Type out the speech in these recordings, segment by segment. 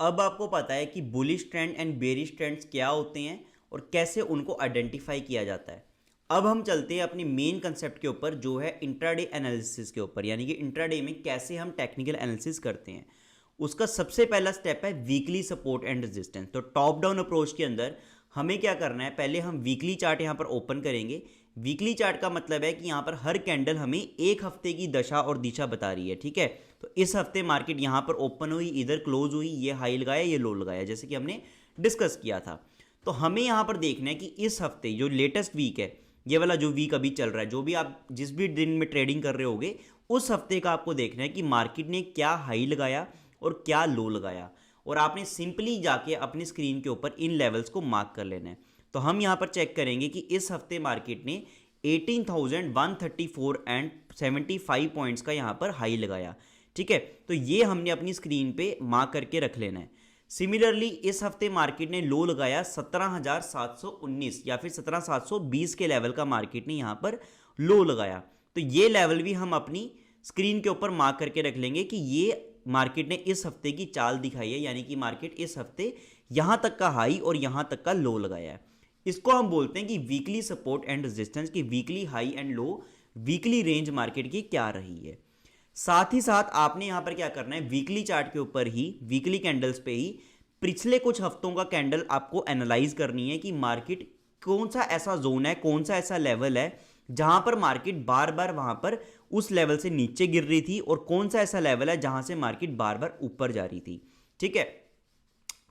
अब आपको पता है कि bullish trend and bearish trends क्या होते हैं और कैसे उनको आइडेंटिफाई किया जाता है। अब हम चलते हैं अपने मेन कंसेप्ट के ऊपर, जो है इंट्राडे एनालिसिस के ऊपर, यानी कि इंट्राडे में कैसे हम टेक्निकल एनालिसिस करते हैं। उसका सबसे पहला स्टेप है वीकली सपोर्ट एंड रेजिस्टेंस। तो टॉप डाउन अप्रोच के अंदर हमें क्या करना है, पहले हम वीकली चार्ट यहाँ पर ओपन करेंगे। वीकली चार्ट का मतलब है कि यहाँ पर हर कैंडल हमें एक हफ्ते की दशा और दिशा बता रही है, ठीक है। तो इस हफ्ते मार्केट यहाँ पर ओपन हुई, इधर क्लोज हुई, ये हाई लगाया, ये लो लगाया, जैसे कि हमने डिस्कस किया था। तो हमें यहाँ पर देखना है कि इस हफ्ते जो लेटेस्ट वीक है, ये वाला जो वीक अभी चल रहा है, जो भी आप जिस भी दिन में ट्रेडिंग कर रहे होगे, उस हफ्ते का आपको देखना है कि मार्केट ने क्या हाई लगाया और क्या लो लगाया, और आपने सिंपली जाके अपनी स्क्रीन के ऊपर इन लेवल्स को मार्क कर लेना है। तो हम यहाँ पर चेक करेंगे कि इस हफ्ते मार्केट ने 18,134 एंड 75 पॉइंट्स का यहाँ पर हाई लगाया, ठीक है। तो ये हमने अपनी स्क्रीन पे मार्क करके रख लेना है। सिमिलरली इस हफ्ते मार्केट ने लो लगाया 17,719 या फिर 17,720 के लेवल का मार्केट ने यहाँ पर लो लगाया। तो ये लेवल भी हम अपनी स्क्रीन के ऊपर मार्क करके रख लेंगे कि ये मार्केट ने इस हफ्ते की चाल दिखाई है, यानी कि मार्केट इस हफ्ते यहां तक का हाई और यहां तक का लो लगाया है। इसको हम बोलते हैं कि वीकली सपोर्ट एंड रेजिस्टेंस की weekly high and low, weekly range market की क्या रही है। साथ ही साथ आपने यहां पर क्या करना है, वीकली चार्ट के ऊपर ही, वीकली कैंडल्स पे ही पिछले कुछ हफ्तों का कैंडल आपको एनालाइज करनी है कि मार्केट कौन सा ऐसा जोन है, कौन सा ऐसा लेवल है जहां पर मार्केट बार बार वहां पर उस लेवल से नीचे गिर रही थी, और कौन सा ऐसा लेवल है जहां से मार्केट बार बार ऊपर जा रही थी, ठीक है।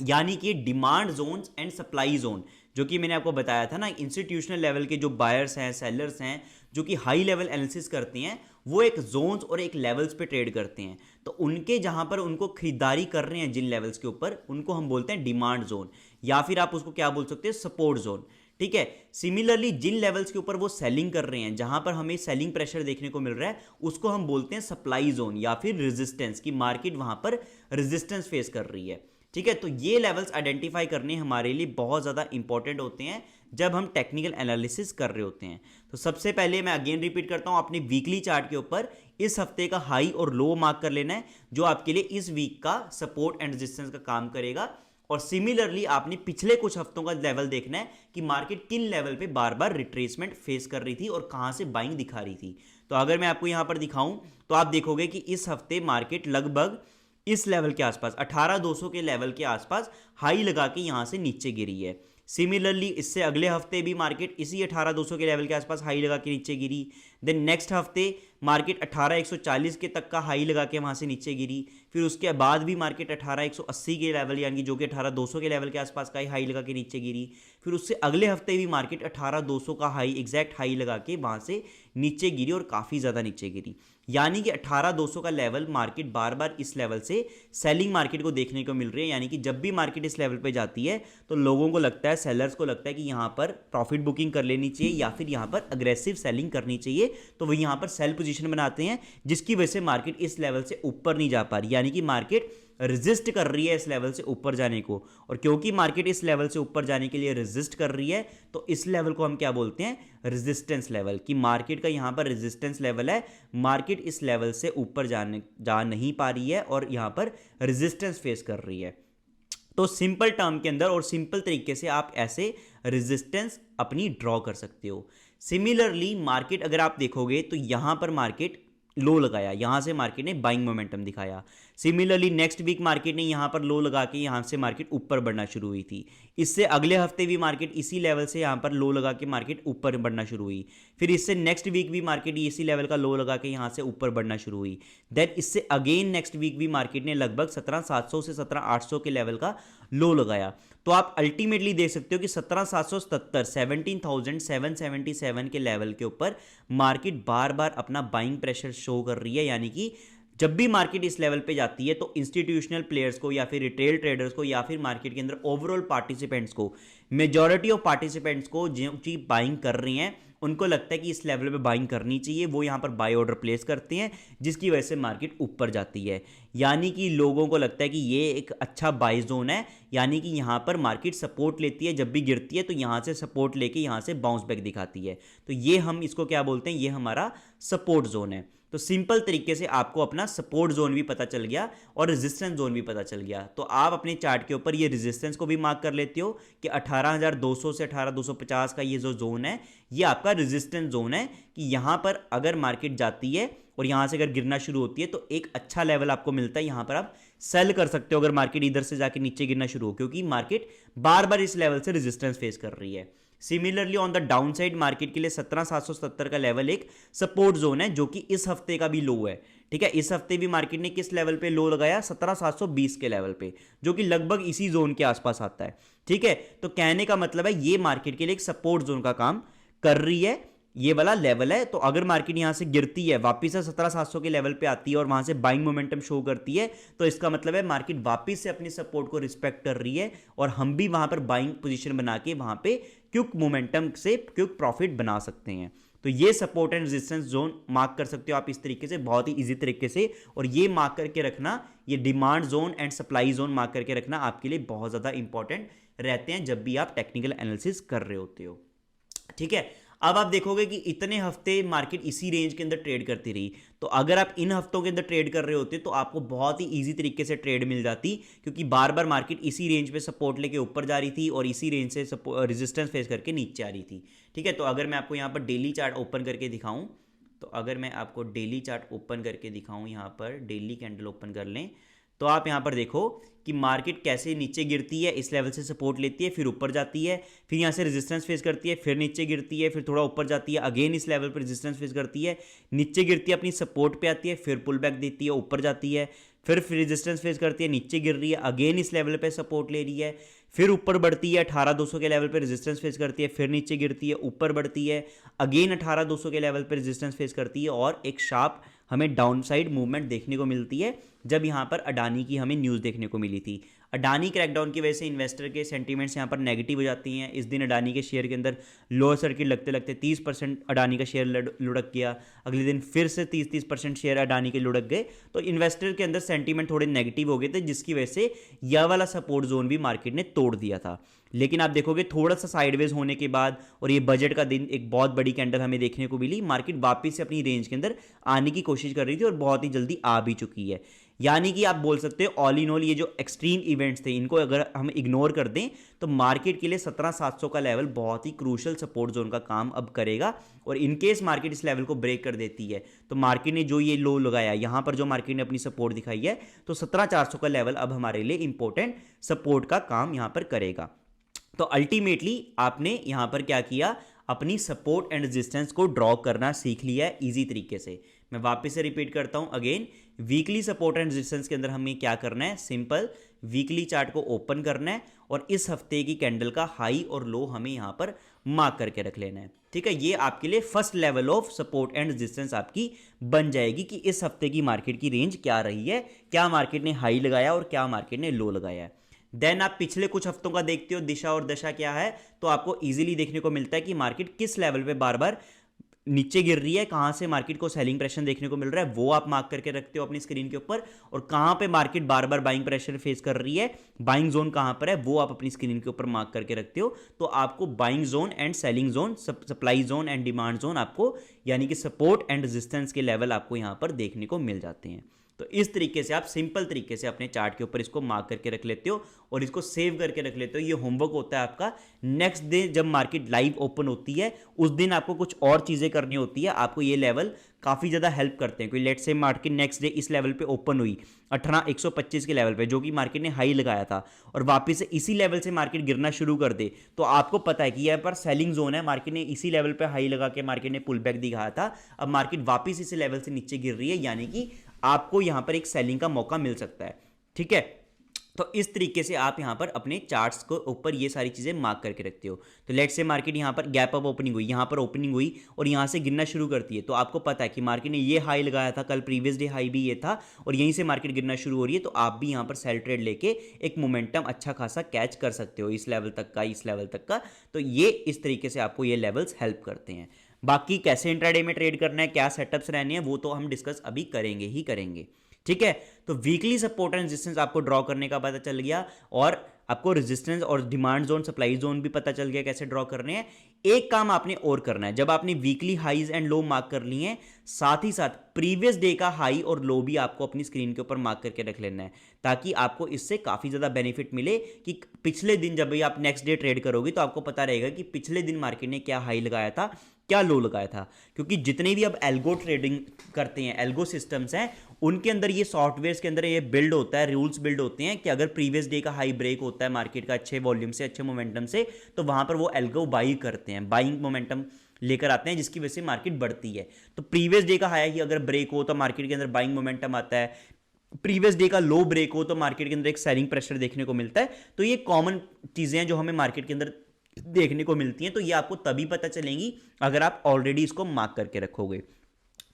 यानी कि demand zones and supply zone, जो कि मैंने आपको बताया था ना, इंस्टीट्यूशनल लेवल के जो बायर्स हैं, सेलर्स हैं, जो कि हाई लेवल एनालिसिस करते हैं, वो एक जोन्स और एक लेवल्स पे ट्रेड करते हैं। तो उनके जहां पर उनको खरीदारी कर रहे हैं जिन लेवल्स के ऊपर, उनको हम बोलते हैं डिमांड जोन, या फिर आप उसको क्या बोल सकते हैं, सपोर्ट जोन, ठीक है। सिमिलरली जिन लेवल्स के ऊपर वो सेलिंग कर रहे हैं, जहां पर हमें सेलिंग प्रेशर देखने को मिल रहा है, उसको हम बोलते हैं सप्लाई जोन या फिर रेजिस्टेंस, की मार्केट वहां पर रेजिस्टेंस फेस कर रही है, ठीक है। तो ये लेवल्स आइडेंटिफाई करने हमारे लिए बहुत ज़्यादा इंपॉर्टेंट होते हैं जब हम टेक्निकल एनालिसिस कर रहे होते हैं। तो सबसे पहले मैं अगेन रिपीट करता हूं, अपने वीकली चार्ट के ऊपर इस हफ्ते का हाई और लो मार्क कर लेना है, जो आपके लिए इस वीक का सपोर्ट एंड रेजिस्टेंस का काम करेगा। और सिमिलरली आपने पिछले कुछ हफ्तों का लेवल देखना है कि मार्केट किन लेवल पे बार बार रिट्रेसमेंट फेस कर रही थी और कहां से बाइंग दिखा रही थी। तो अगर मैं आपको यहां पर दिखाऊं तो आप देखोगे कि इस हफ्ते मार्केट लगभग इस लेवल के आसपास 18,200 के लेवल के आसपास हाई लगा के यहां से नीचे गिरी है। सिमिलरली इससे अगले हफ्ते भी मार्केट इसी 18,200 के लेवल के आसपास हाई लगा के नीचे गिरी। देन नेक्स्ट हफ्ते मार्केट 18,140 के तक का हाई लगा के वहां से नीचे गिरी। फिर उसके बाद भी मार्केट 18,180 के लेवल, यानी जो कि 18,200 के लेवल के आसपास का हाई लगा के नीचे गिरी। फिर उससे अगले हफ्ते भी मार्केट 18,200 का हाई, एग्जैक्ट हाई लगा के वहां से नीचे गिरी और काफ़ी ज़्यादा नीचे गिरी। यानी कि 18,200 का लेवल मार्केट बार बार इस लेवल से सेलिंग मार्केट को देखने को मिल रही है। यानी कि जब भी मार्केट इस लेवल पे जाती है तो लोगों को लगता है, सेलर्स को लगता है कि यहाँ पर प्रॉफिट बुकिंग कर लेनी चाहिए या फिर यहाँ पर अग्रेसिव सेलिंग करनी चाहिए, तो वो यहाँ पर सेल पोजीशन बनाते हैं, जिसकी वजह से मार्केट इस लेवल से ऊपर नहीं जा पा रही। यानी कि मार्केट रेजिस्ट कर रही है इस लेवल से ऊपर जाने को, और क्योंकि मार्केट इस लेवल से ऊपर जाने के लिए रेजिस्ट कर रही है, तो इस लेवल को हम क्या बोलते हैं, रेजिस्टेंस लेवल, कि मार्केट का यहां पर रेजिस्टेंस लेवल है, मार्केट इस लेवल से ऊपर जा नहीं पा रही है और यहां पर रेजिस्टेंस फेस कर रही है। तो सिंपल टर्म के अंदर और सिंपल तरीके से आप ऐसे रेजिस्टेंस अपनी ड्रॉ कर सकते हो। सिमिलरली मार्केट अगर आप देखोगे तो यहां पर मार्केट लो लगाया, यहां से मार्केट ने बाइंग मोमेंटम दिखाया। सिमिलरली नेक्स्ट वीक मार्केट ने यहां पर लो लगा के यहां से मार्केट ऊपर बढ़ना शुरू हुई थी। इससे अगले हफ्ते भी मार्केट इसी लेवल से यहां पर लो लगा के मार्केट ऊपर बढ़ना शुरू हुई। फिर इससे नेक्स्ट वीक भी मार्केट इसी लेवल का लो लगा के यहां से ऊपर बढ़ना शुरू हुई। देन इससे अगेन नेक्स्ट वीक भी मार्केट ने लगभग 17,700 से 17,800 के लेवल का लो लगाया। तो आप अल्टीमेटली देख सकते हो कि 17,777 17,777 के लेवल के ऊपर मार्केट बार बार अपना बाइंग प्रेशर शो कर रही है। यानी कि जब भी मार्केट इस लेवल पे जाती है तो इंस्टीट्यूशनल प्लेयर्स को या फिर रिटेल ट्रेडर्स को या फिर मार्केट के अंदर ओवरऑल पार्टिसिपेंट्स को मेजॉरिटी ऑफ पार्टिसिपेंट्स को जो चीज बाइंग कर रही हैं उनको लगता है कि इस लेवल पे बाइंग करनी चाहिए, वो यहाँ पर बाय ऑर्डर प्लेस करते हैं, जिसकी वजह से मार्केट ऊपर जाती है। यानी कि लोगों को लगता है कि ये एक अच्छा बाय जोन है, यानी कि यहाँ पर मार्केट सपोर्ट लेती है, जब भी गिरती है तो यहाँ से सपोर्ट लेके यहाँ से बाउंस बैक दिखाती है। तो ये हम इसको क्या बोलते हैं, ये हमारा सपोर्ट जोन है। तो सिंपल तरीके से आपको अपना सपोर्ट जोन भी पता चल गया और रेजिस्टेंस जोन भी पता चल गया। तो आप अपने चार्ट के ऊपर ये रेजिस्टेंस को भी मार्क कर लेते हो कि 18,200 से 18,250 का ये जो जोन है ये आपका रेजिस्टेंस जोन है, कि यहाँ पर अगर मार्केट जाती है और यहाँ से अगर गिरना शुरू होती है तो एक अच्छा लेवल आपको मिलता है, यहाँ पर आप सेल कर सकते हो अगर मार्केट इधर से जाके नीचे गिरना शुरू हो, क्योंकि मार्केट बार बार इस लेवल से रेजिस्टेंस फेस कर रही है। Similarly on the down side market के लिए 17,770 का लेवल एक सपोर्ट जोन है, जो कि इस हफ्ते का भी लो है। ठीक है, इस हफ्ते भी मार्केट ने किस लेवल पे लो लगाया, 17,720 के लेवल पे, जो कि लगभग इसी जोन के आसपास आता है। ठीक है, तो कहने का मतलब है ये मार्केट के लिए एक सपोर्ट जोन का काम कर रही है, ये वाला लेवल है। तो अगर मार्केट यहां से गिरती है, वापस से 17,700 के लेवल पे आती है और वहां से बाइंग मोमेंटम शो करती है, तो इसका मतलब है मार्केट वापस से अपनी सपोर्ट को रिस्पेक्ट कर रही है और हम भी वहां पर बाइंग पोजीशन बना के वहां पे क्विक मोमेंटम से क्विक प्रॉफिट बना सकते हैं। तो ये support and resistance zone mark कर सकते हो आप इस तरीके से, बहुत ही इजी तरीके से। और ये मार्क करके रखना, ये demand zone and supply zone mark करके रखना आपके लिए बहुत ज्यादा इंपॉर्टेंट रहते हैं जब भी आप टेक्निकल एनालिसिस कर रहे होते हो। ठीक है, अब आप देखोगे कि इतने हफ्ते मार्केट इसी रेंज के अंदर ट्रेड करती रही, तो अगर आप इन हफ्तों के अंदर ट्रेड कर रहे होते तो आपको बहुत ही इजी तरीके से ट्रेड मिल जाती, क्योंकि बार बार मार्केट इसी रेंज पे सपोर्ट लेके ऊपर जा रही थी और इसी रेंज से रेजिस्टेंस फेस करके नीचे आ रही थी। ठीक है, तो अगर मैं आपको यहाँ पर डेली चार्ट ओपन करके दिखाऊं, तो अगर मैं आपको डेली चार्ट ओपन करके दिखाऊं, यहाँ पर डेली कैंडल ओपन कर लें, तो आप यहाँ पर देखो कि मार्केट कैसे नीचे गिरती है, इस लेवल से सपोर्ट लेती है, फिर ऊपर जाती है, फिर यहाँ से रेजिस्टेंस फेस करती है, फिर नीचे गिरती है, फिर थोड़ा ऊपर जाती है, अगेन इस लेवल पर रेजिस्टेंस फेस करती है, नीचे गिरती है, अपनी सपोर्ट पे आती है, फिर पुल बैक देती है, ऊपर जाती है, फिर रेजिस्टेंस फेस करती है, नीचे गिर रही है, अगेन इस लेवल पे सपोर्ट ले रही है, फिर ऊपर बढ़ती है, 18,200 के लेवल पे रेजिस्टेंस फेस करती है, फिर नीचे गिरती है, ऊपर बढ़ती है, अगेन 18,200 के लेवल पे रेजिस्टेंस फेस करती है, और एक शार्प हमें डाउनसाइड मूवमेंट देखने को मिलती है, जब यहाँ पर अडानी की हमें न्यूज़ देखने को मिली थी। अडानी क्रैकडाउन की वजह से इन्वेस्टर के सेंटीमेंट्स यहाँ पर नेगेटिव हो जाती हैं। इस दिन अडानी के शेयर के अंदर लोअर सर्किट लगते लगते 30% अडानी का शेयर लुढ़क गया, अगले दिन फिर से 30% शेयर अडानी के लुढ़क गए, तो इन्वेस्टर के अंदर सेंटीमेंट थोड़े नेगेटिव हो गए थे, जिसकी वजह से यह वाला सपोर्ट जोन भी मार्केट ने तोड़ दिया था। लेकिन आप देखोगे थोड़ा सा साइडवेज होने के बाद और ये बजट का दिन एक बहुत बड़ी कैंडल हमें देखने को मिली, मार्केट वापस से अपनी रेंज के अंदर आने की कोशिश कर रही थी और बहुत ही जल्दी आ भी चुकी है। यानी कि आप बोल सकते हो ऑल इन ऑल ये जो एक्सट्रीम इवेंट्स थे इनको अगर हम इग्नोर कर दें तो मार्केट के लिए 17,700 का लेवल बहुत ही क्रूशल सपोर्ट जोन का काम अब करेगा। और इनकेस मार्केट इस लेवल को ब्रेक कर देती है तो मार्केट ने जो ये लो लगाया, यहाँ पर जो मार्केट ने अपनी सपोर्ट दिखाई है, तो 17,400 का लेवल अब हमारे लिए इंपॉर्टेंट सपोर्ट का काम यहाँ पर करेगा। तो अल्टीमेटली आपने यहाँ पर क्या किया, अपनी सपोर्ट एंड रेजिस्टेंस को ड्रॉ करना सीख लिया है इजी तरीके से। मैं वापस से रिपीट करता हूं again, weekly support and resistance के अंदर हमें क्या करना है, सिंपल वीकली चार्ट को ओपन करना है और इस हफ्ते की कैंडल का हाई और लो हमें यहां पर मार्क करके रख लेना है। ठीक है, ये आपके लिए first level of support and resistance आपकी बन जाएगी कि इस हफ्ते की मार्केट की रेंज क्या रही है, क्या मार्केट ने हाई लगाया और क्या मार्केट ने लो लगाया है। देन आप पिछले कुछ हफ्तों का देखते हो दिशा और दशा क्या है, तो आपको इजीली देखने को मिलता है कि मार्केट किस लेवल पे बार बार नीचे गिर रही है, कहां से मार्केट को सेलिंग प्रेशर देखने को मिल रहा है वो आप मार्क करके रखते हो अपनी स्क्रीन के ऊपर, और कहां पे मार्केट बार बार बाइंग प्रेशर फेस कर रही है, बाइंग जोन कहां पर है वो आप अपनी स्क्रीन के ऊपर मार्क करके रखते हो। तो आपको buying zone and selling zone, supply zone and demand zone आपको, यानी कि सपोर्ट एंड रेजिस्टेंस के लेवल आपको यहां पर देखने को मिल जाते हैं। तो इस तरीके से आप सिंपल तरीके से अपने चार्ट के ऊपर इसको मार्क करके रख लेते हो और इसको सेव करके रख लेते हो। ये होमवर्क होता है आपका, नेक्स्ट डे जब मार्केट लाइव ओपन होती है उस दिन आपको कुछ और चीज़ें करनी होती है, आपको ये लेवल काफ़ी ज़्यादा हेल्प करते हैं। कोई लेट से मार्केट नेक्स्ट डे इस लेवल पे ओपन हुई 18,125 के लेवल पे, जो कि मार्केट ने हाई लगाया था, और वापस से इसी लेवल से मार्केट गिरना शुरू कर दे, तो आपको पता है कि यहाँ पर सेलिंग जोन है, मार्केट ने इसी लेवल पे हाई लगा के मार्केट ने पुल बैक दिखाया था, अब मार्केट वापस इसी लेवल से नीचे गिर रही है, यानी कि आपको यहाँ पर एक सेलिंग का मौका मिल सकता है। ठीक है, तो इस तरीके से आप यहाँ पर अपने चार्ट्स को ऊपर ये सारी चीज़ें मार्क करके रखते हो। तो लेट से मार्केट यहाँ पर गैप अप ओपनिंग हुई, यहाँ पर ओपनिंग हुई और यहाँ से गिरना शुरू करती है, तो आपको पता है कि मार्केट ने ये हाई लगाया था, कल प्रीवियस डे हाई भी ये था और यहीं से मार्केट गिरना शुरू हो रही है, तो आप भी यहाँ पर सेल ट्रेड लेके एक मोमेंटम अच्छा खासा कैच कर सकते हो, इस लेवल तक का, इस लेवल तक का। तो ये इस तरीके से आपको ये लेवल्स हेल्प करते हैं। बाकी कैसे इंट्राडे में ट्रेड करना है, क्या सेटअप्स रहने हैं, वो तो हम डिस्कस अभी करेंगे ही करेंगे। ठीक है, तो वीकली सपोर्ट एंड रेजिस्टेंस आपको ड्रॉ करने का पता चल गया और आपको रेजिस्टेंस और डिमांड जोन, सप्लाई जोन भी पता चल गया कैसे ड्रॉ करने हैं। एक काम आपने और करना है, जब आपने weekly highs and low mark कर लिए हैं, साथ ही साथ प्रीवियस डे का हाई और लो भी आपको अपनी स्क्रीन के ऊपर मार्क करके रख लेना है, ताकि आपको इससे काफ़ी ज़्यादा बेनिफिट मिले कि पिछले दिन जब भी आप नेक्स्ट डे ट्रेड करोगे तो आपको पता रहेगा कि पिछले दिन मार्केट ने क्या हाई लगाया था, क्या लो लगाया था। क्योंकि जितने भी अब एल्गो ट्रेडिंग करते हैं, एल्गो सिस्टम्स हैं, उनके अंदर ये सॉफ्टवेयर्स के अंदर ये बिल्ड होता है, रूल्स बिल्ड होते हैं कि अगर प्रीवियस डे का हाई ब्रेक होता है मार्केट का अच्छे वॉल्यूम से, अच्छे मोमेंटम से, तो वहां पर वो एल्गो बाई करते हैं, बाइंग मोमेंटम लेकर आते हैं, जिसकी वजह से मार्केट बढ़ती है। तो प्रीवियस डे का हाई ही अगर ब्रेक हो तो मार्केट के अंदर बाइंग मोमेंटम आता है, प्रीवियस डे का लो ब्रेक हो तो मार्केट के अंदर एक सेलिंग प्रेशर देखने को मिलता है। तो ये कॉमन चीजें हैं जो हमें मार्केट के अंदर देखने को मिलती हैं, तो ये आपको तभी पता चलेंगी अगर आप ऑलरेडी इसको मार्क करके रखोगे।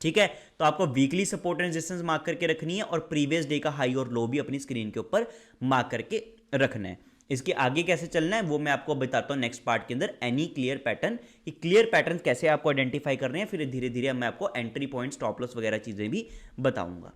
ठीक है, तो आपको weekly support and resistance mark करके रखनी है और प्रीवियस डे का हाई और लो भी अपनी स्क्रीन के ऊपर मार्क करके रखना है। इसके आगे कैसे चलना है वो मैं आपको बताता हूं नेक्स्ट पार्ट के अंदर, एनी क्लियर पैटर्न। ये क्लियर पैटर्न कैसे आपको आइडेंटिफाई करने हैं, फिर धीरे धीरे मैं आपको एंट्री पॉइंट, स्टॉप लॉस वगैरह चीजें भी बताऊंगा।